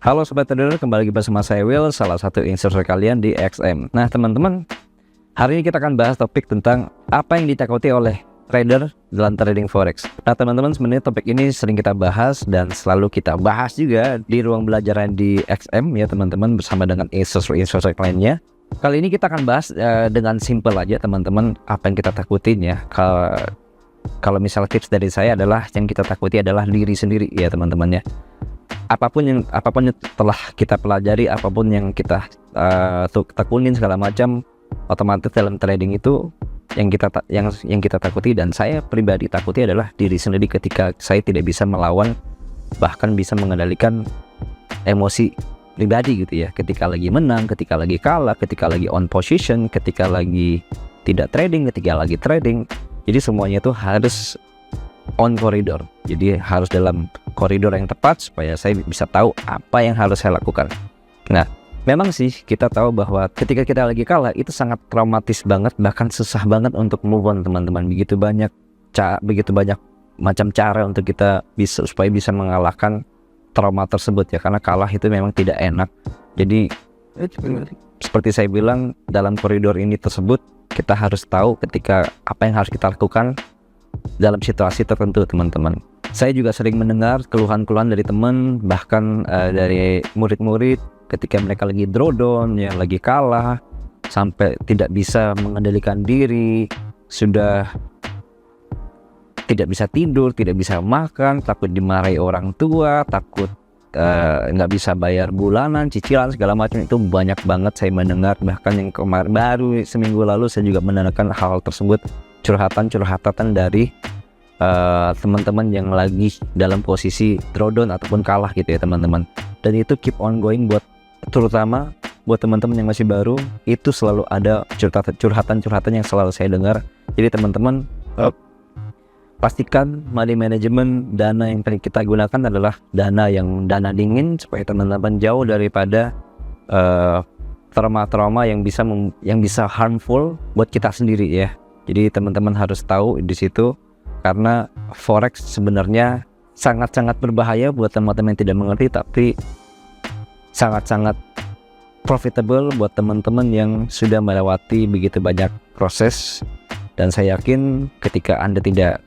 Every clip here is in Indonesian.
Halo Sobat Trader, kembali lagi bersama saya Will, salah satu instructor kalian di XM. Nah teman-teman, hari ini kita akan bahas topik tentang apa yang ditakuti oleh trader dalam trading forex. Nah teman-teman, sebenarnya topik ini sering kita bahas dan selalu kita bahas juga di ruang belajar di XM ya teman-teman, bersama dengan instructor lainnya. Kali ini kita akan bahas dengan simple aja teman-teman, apa yang kita takutin ya. Kalau misalnya tips dari saya adalah yang kita takuti adalah diri sendiri ya teman-teman ya. Apapun yang telah kita pelajari, apapun yang kita tekunin segala macam, otomatis dalam trading itu yang kita takuti, dan saya pribadi takuti adalah diri sendiri ketika saya tidak bisa melawan, bahkan bisa mengendalikan emosi pribadi gitu ya, ketika lagi menang, ketika lagi kalah, ketika lagi on position, ketika lagi tidak trading, ketika lagi trading. Jadi semuanya itu harus on koridor, jadi harus dalam koridor yang tepat supaya saya bisa tahu apa yang harus saya lakukan. Nah memang sih kita tahu bahwa ketika kita lagi kalah itu sangat traumatis banget, bahkan susah banget untuk move on teman-teman. Begitu banyak macam cara untuk kita supaya bisa mengalahkan trauma tersebut ya, karena kalah itu memang tidak enak. Jadi seperti saya bilang, dalam koridor ini tersebut kita harus tahu ketika apa yang harus kita lakukan dalam situasi tertentu teman-teman. Saya juga sering mendengar keluhan-keluhan dari teman, bahkan dari murid-murid ketika mereka lagi drawdown ya, lagi kalah, sampai tidak bisa mengendalikan diri, sudah tidak bisa tidur, tidak bisa makan, takut dimarahi orang tua, takut nggak bisa bayar bulanan, cicilan segala macam. Itu banyak banget saya mendengar. Bahkan yang kemarin baru seminggu lalu saya juga mendengarkan hal tersebut, curhatan dari teman-teman yang lagi dalam posisi drawdown ataupun kalah gitu ya teman-teman. Dan itu keep on going, terutama buat teman-teman yang masih baru, itu selalu ada curhatan yang selalu saya dengar. Jadi teman-teman, pastikan money management, dana yang kita gunakan adalah dana dingin, supaya teman-teman jauh daripada trauma-trauma yang bisa harmful buat kita sendiri ya. Jadi teman-teman harus tahu di situ, karena forex sebenarnya sangat-sangat berbahaya buat teman-teman yang tidak mengerti, tapi sangat-sangat profitable buat teman-teman yang sudah melewati begitu banyak proses. Dan saya yakin ketika Anda tidak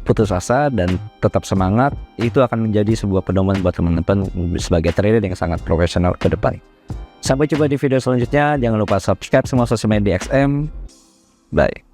putus asa dan tetap semangat, itu akan menjadi sebuah pedoman buat teman-teman sebagai trader yang sangat profesional ke depan. Sampai jumpa di video selanjutnya. Jangan lupa subscribe semua sosial media XM. Bye.